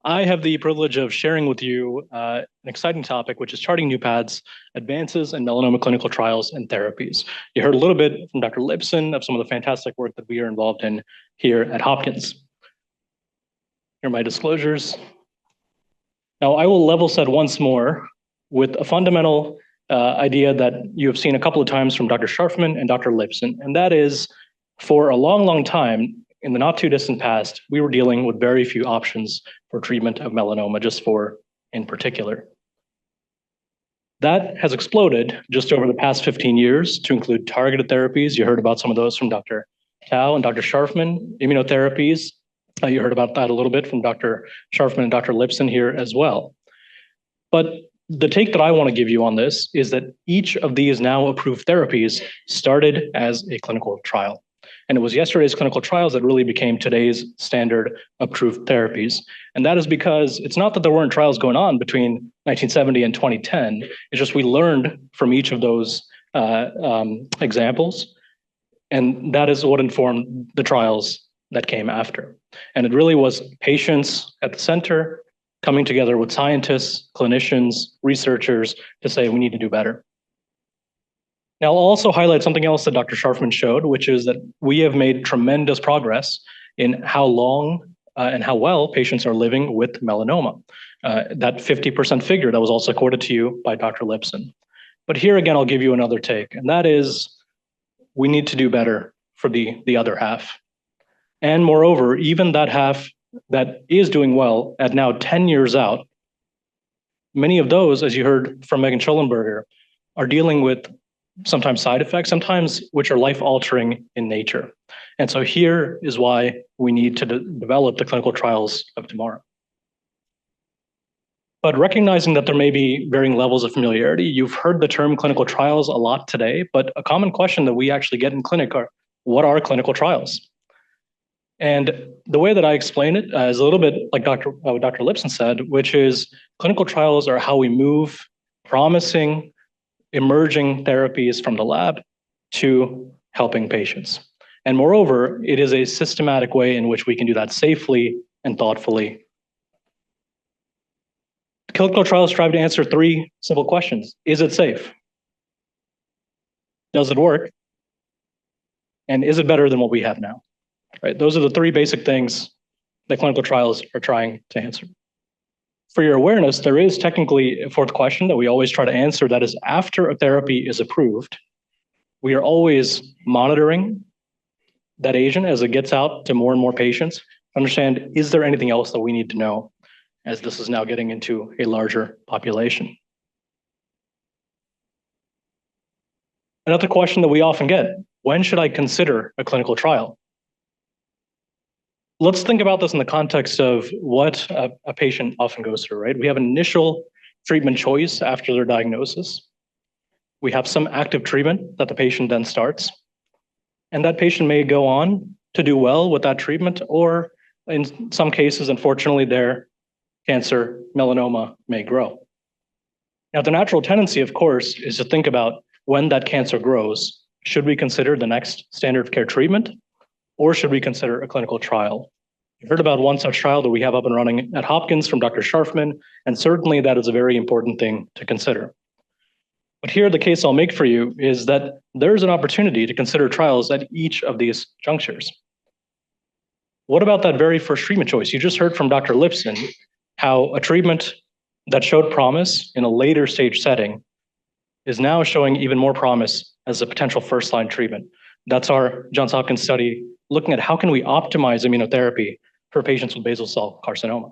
I have the privilege of sharing with you an exciting topic, which is charting new paths, advances in melanoma clinical trials and therapies. You heard a little bit from Dr. Lipson of some of the fantastic work that we are involved in here at Hopkins. Here are my disclosures. Now, I will level set once more with a fundamental idea that you have seen a couple of times from Dr. Scharfman and Dr. Lipson, and that is for a long, long time, in the not too distant past, we were dealing with very few options for treatment of melanoma, just for in particular. That has exploded just over the past 15 years to include targeted therapies. You heard about some of those from Dr. Tao and Dr. Scharfman, immunotherapies. You heard about that a little bit from Dr. Scharfman and Dr. Lipson here as well. But the take that I want to give you on this is that each of these now approved therapies started as a clinical trial. And it was yesterday's clinical trials that really became today's standard approved therapies. And that is because it's not that there weren't trials going on between 1970 and 2010. It's just we learned from each of those examples. And that is what informed the trials that came after. And it really was patients at the center coming together with scientists, clinicians, researchers to say we need to do better. Now, I'll also highlight something else that Dr. Scharfman showed, which is that we have made tremendous progress in how long and how well patients are living with melanoma. That 50% figure that was also quoted to you by Dr. Lipson. But here again, I'll give you another take, and that is we need to do better for the other half. And moreover, even that half that is doing well at now 10 years out, many of those, as you heard from Megan Schollenberger, are dealing with sometimes side effects, sometimes which are life-altering in nature. And so here is why we need to develop the clinical trials of tomorrow. But recognizing that there may be varying levels of familiarity, you've heard the term clinical trials a lot today, but a common question that we actually get in clinic are, what are clinical trials? And the way that I explain it is a little bit like Dr. Lipson said, which is clinical trials are how we move promising emerging therapies from the lab to helping patients. And moreover, it is a systematic way in which we can do that safely and thoughtfully. Clinical trials strive to answer three simple questions. Is it safe? Does it work? And is it better than what we have now? Right? Those are the three basic things that clinical trials are trying to answer. For your awareness, there is technically a fourth question that we always try to answer. That is, after a therapy is approved, we are always monitoring that agent as it gets out to more and more patients to understand, is there anything else that we need to know as this is now getting into a larger population? Another question that we often get, when should I consider a clinical trial? Let's think about this in the context of what a patient often goes through, right? We have an initial treatment choice after their diagnosis. We have some active treatment that the patient then starts. And that patient may go on to do well with that treatment, or in some cases, unfortunately, their cancer, melanoma, may grow. Now, the natural tendency, of course, is to think about when that cancer grows, should we consider the next standard of care treatment? Or should we consider a clinical trial? You heard about one such trial that we have up and running at Hopkins from Dr. Scharfman, and certainly that is a very important thing to consider. But here, the case I'll make for you is that there's an opportunity to consider trials at each of these junctures. What about that very first treatment choice? You just heard from Dr. Lipson how a treatment that showed promise in a later stage setting is now showing even more promise as a potential first-line treatment. That's our Johns Hopkins study looking at how can we optimize immunotherapy for patients with basal cell carcinoma.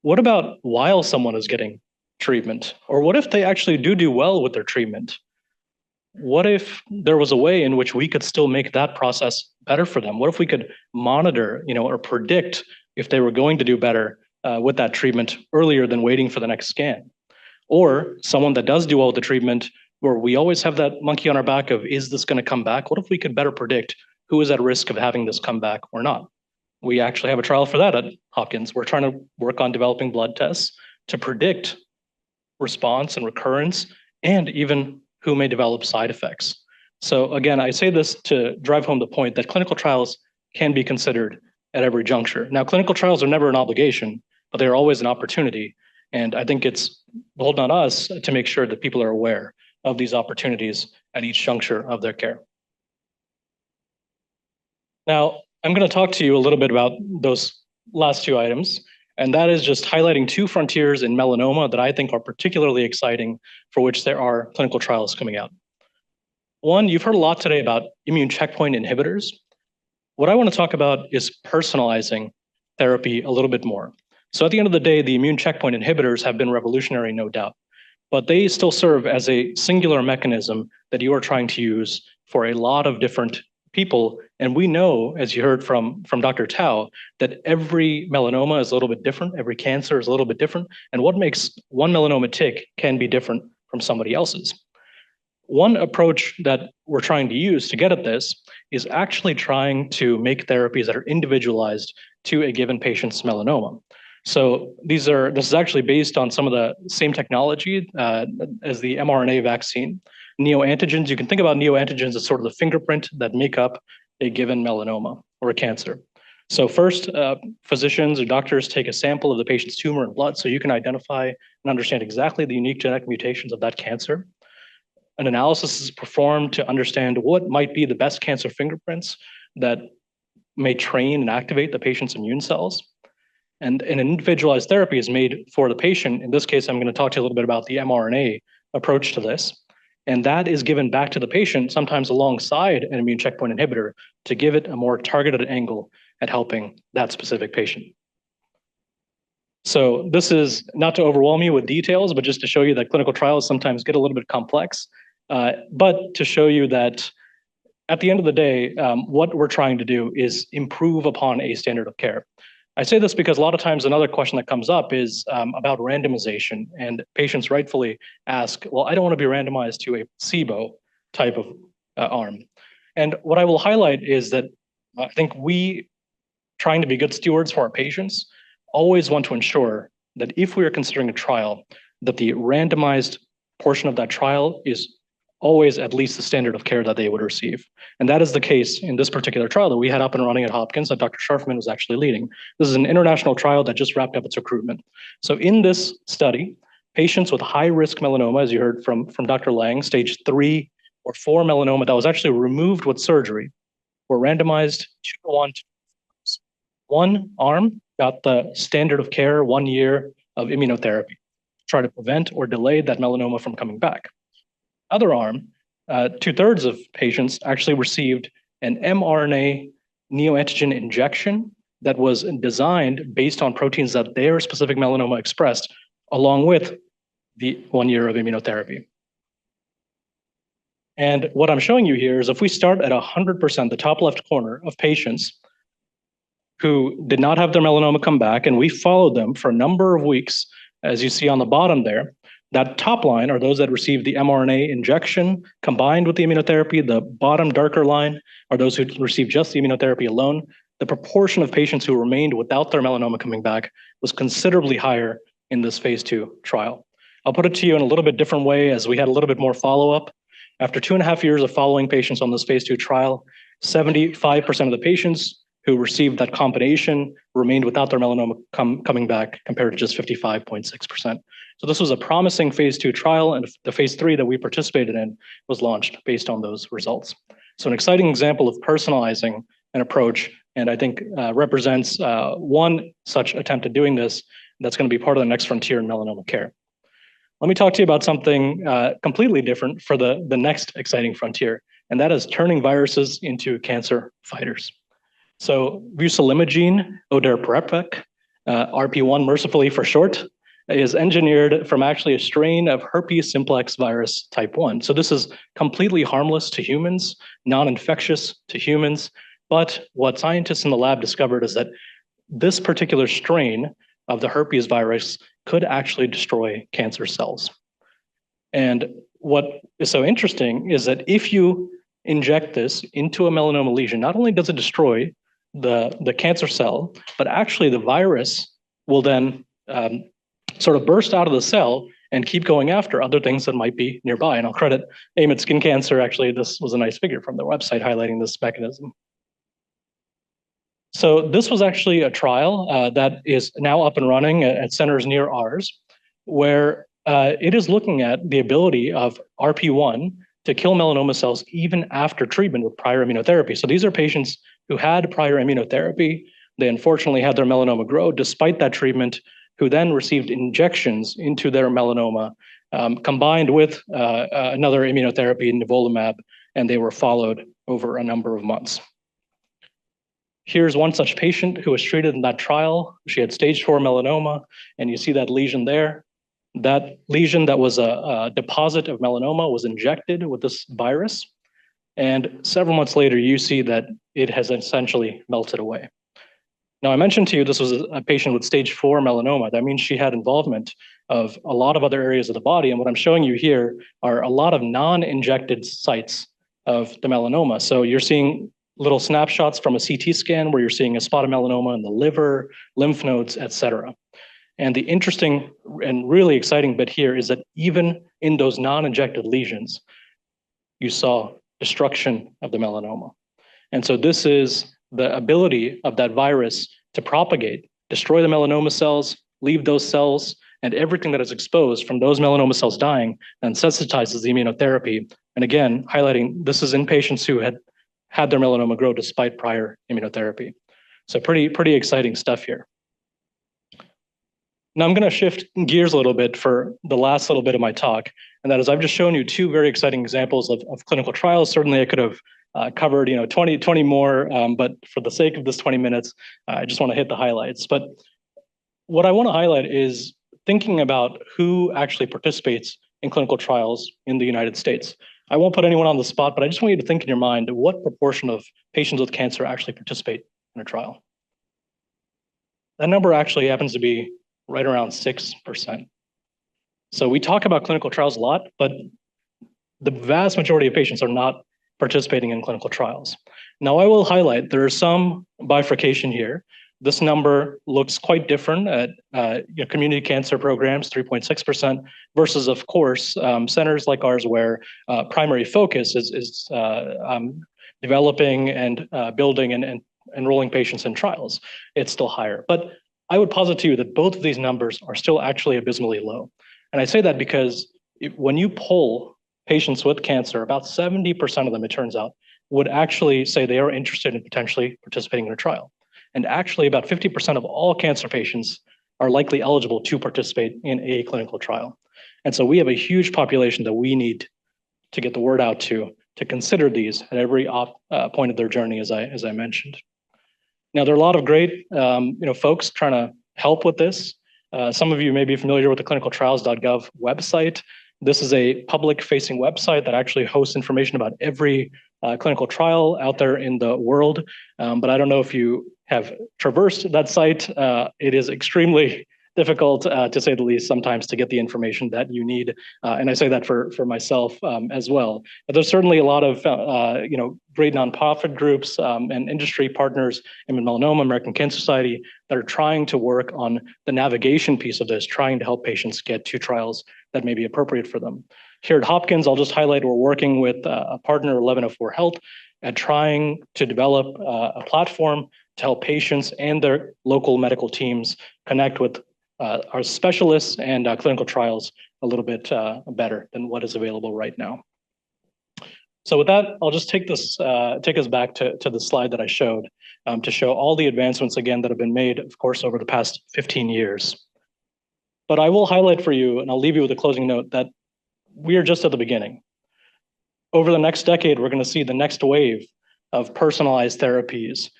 What about while someone is getting treatment? Or what if they actually do well with their treatment? What if there was a way in which we could still make that process better for them? What if we could monitor, or predict if they were going to do better with that treatment earlier than waiting for the next scan? Or someone that does do well with the treatment, where we always have that monkey on our back of, is this going to come back? What if we could better predict who is at risk of having this come back or not? We actually have a trial for that at Hopkins. We're trying to work on developing blood tests to predict response and recurrence, and even who may develop side effects. So again, I say this to drive home the point that clinical trials can be considered at every juncture. Now, clinical trials are never an obligation, but they're always an opportunity. And I think it's beholden on us to make sure that people are aware of these opportunities at each juncture of their care. Now, I'm going to talk to you a little bit about those last two items, and that is just highlighting two frontiers in melanoma that I think are particularly exciting, for which there are clinical trials coming out. One, you've heard a lot today about immune checkpoint inhibitors. What I want to talk about is personalizing therapy a little bit more. So at the end of the day, the immune checkpoint inhibitors have been revolutionary, no doubt, but they still serve as a singular mechanism that you are trying to use for a lot of different people. And we know, as you heard from Dr. Tao, that every melanoma is a little bit different, every cancer is a little bit different, and what makes one melanoma tick can be different from somebody else's. One approach that we're trying to use to get at this is actually trying to make therapies that are individualized to a given patient's melanoma. So this is actually based on some of the same technology as the mRNA vaccine. Neoantigens, you can think about neoantigens as sort of the fingerprint that make up a given melanoma or a cancer. So first, physicians or doctors take a sample of the patient's tumor and blood so you can identify and understand exactly the unique genetic mutations of that cancer. An analysis is performed to understand what might be the best cancer fingerprints that may train and activate the patient's immune cells. And an individualized therapy is made for the patient. In this case, I'm going to talk to you a little bit about the mRNA approach to this. And that is given back to the patient, sometimes alongside an immune checkpoint inhibitor, to give it a more targeted angle at helping that specific patient. So this is not to overwhelm you with details, but just to show you that clinical trials sometimes get a little bit complex. But to show you that at the end of the day, what we're trying to do is improve upon a standard of care. I say this because a lot of times another question that comes up is about randomization, and patients rightfully ask, well, I don't want to be randomized to a placebo type of arm. And what I will highlight is that I think we, trying to be good stewards for our patients, always want to ensure that if we are considering a trial, that the randomized portion of that trial is always at least the standard of care that they would receive. And that is the case in this particular trial that we had up and running at Hopkins that Dr. Scharfman was actually leading. This is an international trial that just wrapped up its recruitment. So in this study, patients with high-risk melanoma, as you heard from Dr. Lang, stage 3 or 4 melanoma that was actually removed with surgery, were randomized 2-to-1. One arm got the standard of care, 1 year of immunotherapy to try to prevent or delay that melanoma from coming back. Other arm, 2/3 of patients actually received an mRNA neoantigen injection that was designed based on proteins that their specific melanoma expressed, along with the 1 year of immunotherapy. And what I'm showing you here is if we start at 100%, the top left corner of patients who did not have their melanoma come back, and we followed them for a number of weeks, as you see on the bottom there, that top line are those that received the mRNA injection combined with the immunotherapy. The bottom darker line are those who received just the immunotherapy alone. The proportion of patients who remained without their melanoma coming back was considerably higher in this phase 2 trial. I'll put it to you in a little bit different way as we had a little bit more follow-up. After 2.5 years of following patients on this phase 2 trial, 75% of the patients who received that combination remained without their melanoma coming back, compared to just 55.6%. So this was a promising phase 2 trial, and the phase 3 that we participated in was launched based on those results. So an exciting example of personalizing an approach, and I think represents one such attempt at doing this that's going to be part of the next frontier in melanoma care. Let me talk to you about something completely different for the next exciting frontier, and that is turning viruses into cancer fighters. So busullimagine odereprevec, RP1 mercifully for short, is engineered from actually a strain of herpes simplex virus type 1. So this is completely harmless to humans, non-infectious to humans, but what scientists in the lab discovered is that this particular strain of the herpes virus could actually destroy cancer cells. And what is so interesting is that if you inject this into a melanoma lesion, not only does it destroy the cancer cell, but actually the virus will then sort of burst out of the cell and keep going after other things that might be nearby. And I'll credit AIM at Skin Cancer. Actually, this was a nice figure from their website highlighting this mechanism. So this was actually a trial that is now up and running at centers near ours, where it is looking at the ability of RP1 to kill melanoma cells even after treatment with prior immunotherapy. So these are patients who had prior immunotherapy. They unfortunately had their melanoma grow despite that treatment, who then received injections into their melanoma combined with another immunotherapy, nivolumab, and they were followed over a number of months. Here's one such patient who was treated in that trial. She had stage 4 melanoma, and you see that lesion there. That lesion that was a deposit of melanoma was injected with this virus. And several months later, you see that it has essentially melted away. Now, I mentioned to you this was a patient with stage 4 melanoma. That means she had involvement of a lot of other areas of the body. And what I'm showing you here are a lot of non-injected sites of the melanoma. So you're seeing little snapshots from a CT scan where you're seeing a spot of melanoma in the liver, lymph nodes, et cetera. And the interesting and really exciting bit here is that even in those non-injected lesions, you saw destruction of the melanoma. And so this is the ability of that virus to propagate, destroy the melanoma cells, leave those cells, and everything that is exposed from those melanoma cells dying and sensitizes the immunotherapy. And again, highlighting this is in patients who had their melanoma grow despite prior immunotherapy. So pretty exciting stuff here. Now I'm going to shift gears a little bit for the last little bit of my talk, and that is I've just shown you two very exciting examples of clinical trials. Certainly I could have covered 20 more, but for the sake of this 20 minutes, I just want to hit the highlights. But what I want to highlight is thinking about who actually participates in clinical trials in the United States. I won't put anyone on the spot, but I just want you to think in your mind what proportion of patients with cancer actually participate in a trial. That number actually happens to be right around 6%. So we talk about clinical trials a lot, but the vast majority of patients are not participating in clinical trials. Now, I will highlight there is some bifurcation here. This number looks quite different at community cancer programs, 3.6%, versus, of course, centers like ours where primary focus is developing and building and enrolling patients in trials. It's still higher. But I would posit to you that both of these numbers are still actually abysmally low. And I say that because when you poll patients with cancer, about 70% of them, it turns out, would actually say they are interested in potentially participating in a trial. And actually about 50% of all cancer patients are likely eligible to participate in a clinical trial. And so we have a huge population that we need to get the word out to consider these at every point of their journey, as I mentioned. Now, there are a lot of great folks trying to help with this. Some of you may be familiar with the clinicaltrials.gov website. This is a public-facing website that actually hosts information about every clinical trial out there in the world. But I don't know if you have traversed that site. It is extremely difficult, to say the least, sometimes to get the information that you need. And I say that for myself as well. But there's certainly a lot of great nonprofit groups and industry partners in melanoma, American Cancer Society, that are trying to work on the navigation piece of this, trying to help patients get to trials that may be appropriate for them. Here at Hopkins, I'll just highlight we're working with a partner, 1104 Health, at trying to develop a platform to help patients and their local medical teams connect with our specialists and clinical trials a little bit better than what is available right now. So with that, I'll just take us back to the slide that I showed to show all the advancements again that have been made, of course, over the past 15 years. But I will highlight for you, and I'll leave you with a closing note, that we are just at the beginning. Over the next decade, we're going to see the next wave of personalized therapies,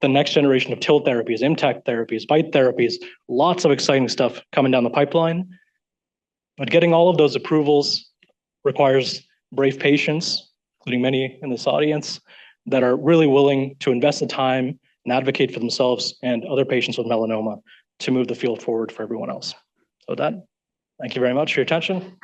the next generation of TIL therapies, ImmTAC therapies, BiTE therapies, lots of exciting stuff coming down the pipeline. But getting all of those approvals requires brave patients, including many in this audience, that are really willing to invest the time and advocate for themselves and other patients with melanoma to move the field forward for everyone else. So with that, thank you very much for your attention.